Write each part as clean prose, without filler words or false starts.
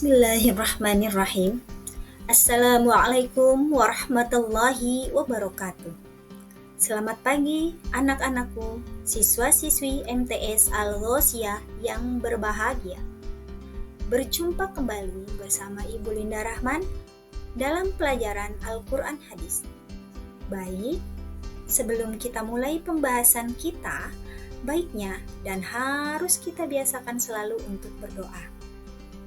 Bismillahirrahmanirrahim. Assalamualaikum warahmatullahi wabarakatuh. Selamat pagi anak-anakku, siswa-siswi MTS Al-Ghoziah yang berbahagia. Berjumpa kembali bersama Ibu Linda Rahman dalam pelajaran Al-Quran Hadis. Baik, sebelum kita mulai pembahasan kita, baiknya dan harus kita biasakan selalu untuk berdoa.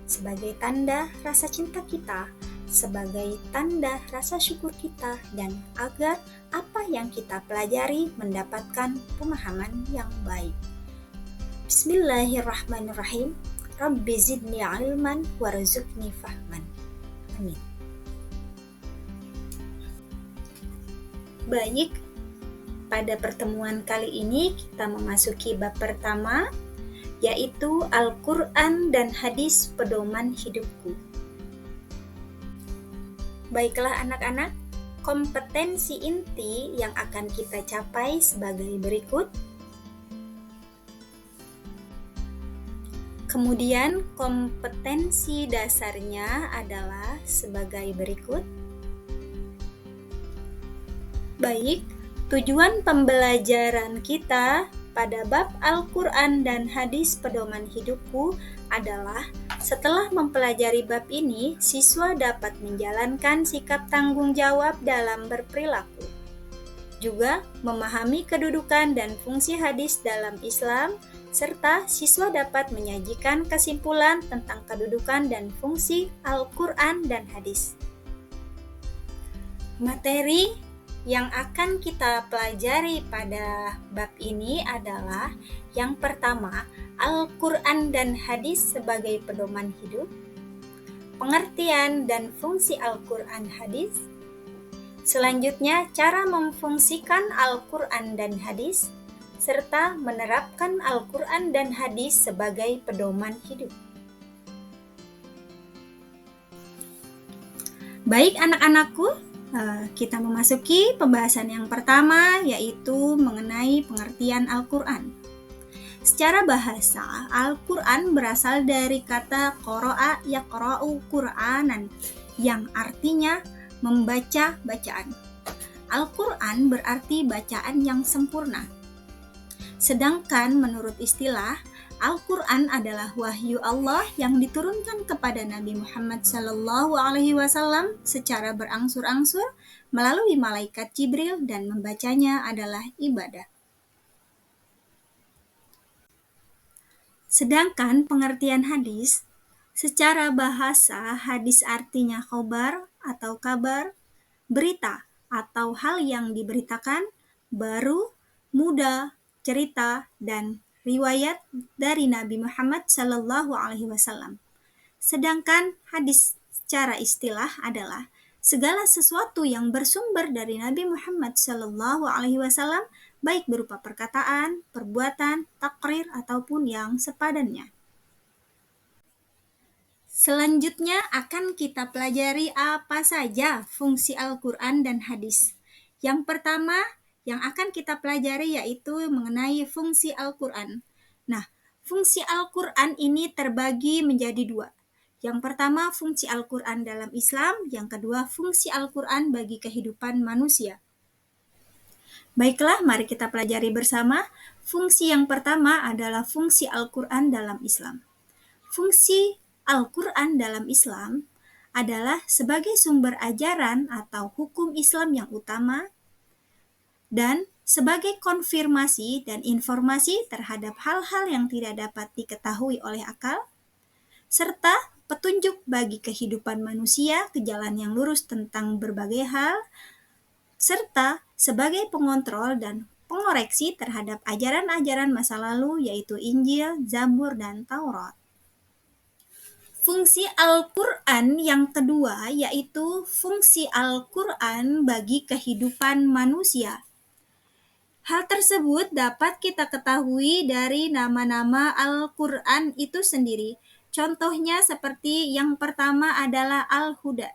Sebagai tanda rasa cinta kita, sebagai tanda rasa syukur kita, dan agar apa yang kita pelajari mendapatkan pemahaman yang baik. Bismillahirrahmanirrahim. Rabbi zidni ilman warzuqni fahman. Amin. Baik, pada pertemuan kali ini kita memasuki bab pertama, yaitu Al-Quran dan Hadis Pedoman Hidupku. Baiklah anak-anak, kompetensi inti yang akan kita capai sebagai berikut. Kemudian kompetensi dasarnya adalah sebagai berikut. Baik, tujuan pembelajaran kita pada bab Al-Quran dan Hadis Pedoman Hidupku adalah setelah mempelajari bab ini, siswa dapat menjalankan sikap tanggung jawab dalam berperilaku. Juga memahami kedudukan dan fungsi hadis dalam Islam, serta siswa dapat menyajikan kesimpulan tentang kedudukan dan fungsi Al-Quran dan hadis. Materi yang akan kita pelajari pada bab ini adalah yang pertama, Al-Quran dan Hadis sebagai pedoman hidup, pengertian dan fungsi Al-Quran Hadis. Selanjutnya, cara memfungsikan Al-Quran dan Hadis, serta menerapkan Al-Quran dan Hadis sebagai pedoman hidup. Baik anak-anakku, kita memasuki pembahasan yang pertama, yaitu mengenai pengertian Al-Quran. Secara bahasa, Al-Quran berasal dari kata qara'a yaqra'u Qur'anan, yang artinya membaca bacaan. Al-Quran berarti bacaan yang sempurna. Sedangkan menurut istilah, Al-Quran adalah wahyu Allah yang diturunkan kepada Nabi Muhammad SAW secara berangsur-angsur melalui malaikat Jibril, dan membacanya adalah ibadah. Sedangkan pengertian hadis, secara bahasa hadis artinya khobar atau kabar, berita atau hal yang diberitakan, baru, muda, cerita, dan riwayat dari Nabi Muhammad SAW. Sedangkan hadis secara istilah adalah segala sesuatu yang bersumber dari Nabi Muhammad SAW, baik berupa perkataan, perbuatan, takrir, ataupun yang sepadannya. Selanjutnya akan kita pelajari apa saja fungsi Al-Quran dan hadis. Yang pertama yang akan kita pelajari yaitu mengenai fungsi Al-Quran. Nah, fungsi Al-Quran ini terbagi menjadi dua. Yang pertama, fungsi Al-Quran dalam Islam. Yang kedua, fungsi Al-Quran bagi kehidupan manusia. Baiklah, mari kita pelajari bersama. Fungsi yang pertama adalah fungsi Al-Quran dalam Islam. Fungsi Al-Quran dalam Islam adalah sebagai sumber ajaran atau hukum Islam yang utama, dan sebagai konfirmasi dan informasi terhadap hal-hal yang tidak dapat diketahui oleh akal, serta petunjuk bagi kehidupan manusia ke jalan yang lurus tentang berbagai hal, serta sebagai pengontrol dan pengoreksi terhadap ajaran-ajaran masa lalu, yaitu Injil, Zabur, dan Taurat. Fungsi Al-Quran yang kedua yaitu fungsi Al-Quran bagi kehidupan manusia. Hal tersebut dapat kita ketahui dari nama-nama Al-Quran itu sendiri. Contohnya seperti yang pertama adalah Al-Huda,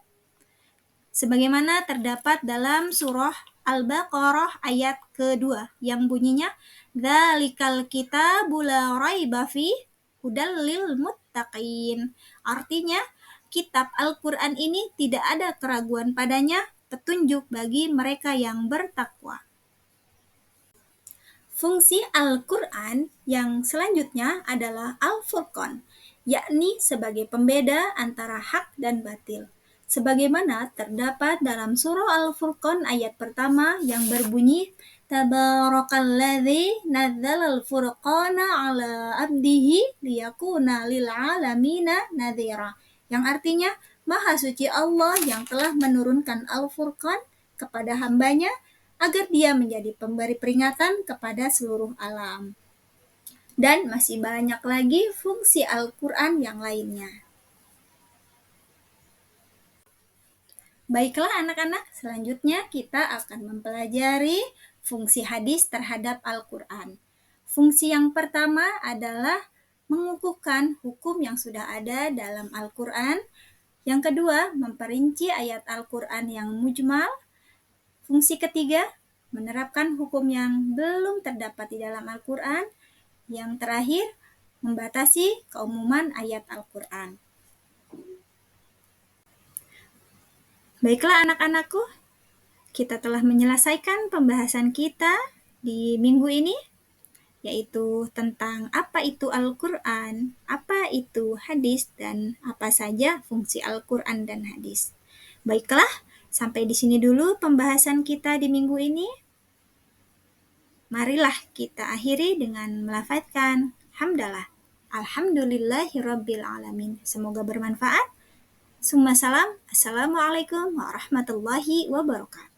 sebagaimana terdapat dalam surah Al-Baqarah ayat kedua yang bunyinya Dzalikal kitabu la raiba fihi hudal lil muttaqin. Artinya, kitab Al-Quran ini tidak ada keraguan padanya, petunjuk bagi mereka yang bertakwa. Fungsi Al-Quran yang selanjutnya adalah Al-Furqan, yakni sebagai pembeda antara hak dan batil. Sebagaimana terdapat dalam surah Al-Furqan ayat pertama yang berbunyi, Tabarakalladzi nazzalal furqana ala abdihi liyakuna lil alamina nadhira. Yang artinya, Maha suci Allah yang telah menurunkan Al-Furqan kepada hambanya agar dia menjadi pemberi peringatan kepada seluruh alam. Dan masih banyak lagi fungsi Al-Quran yang lainnya. Baiklah anak-anak, selanjutnya kita akan mempelajari fungsi hadis terhadap Al-Quran. Fungsi yang pertama adalah mengukuhkan hukum yang sudah ada dalam Al-Quran. Yang kedua, memperinci ayat Al-Quran yang mujmal. Fungsi ketiga, menerapkan hukum yang belum terdapat di dalam Al-Quran. Yang terakhir, membatasi keumuman ayat Al-Quran. Baiklah anak-anakku, kita telah menyelesaikan pembahasan kita di minggu ini, yaitu tentang apa itu Al-Quran, apa itu hadis, dan apa saja fungsi Al-Quran dan hadis. Baiklah, sampai di sini dulu pembahasan kita di minggu ini. Marilah kita akhiri dengan melafadzkan hamdalah. Alhamdulillahirabbil alamin. Semoga bermanfaat. Summa salam. Assalamualaikum warahmatullahi wabarakatuh.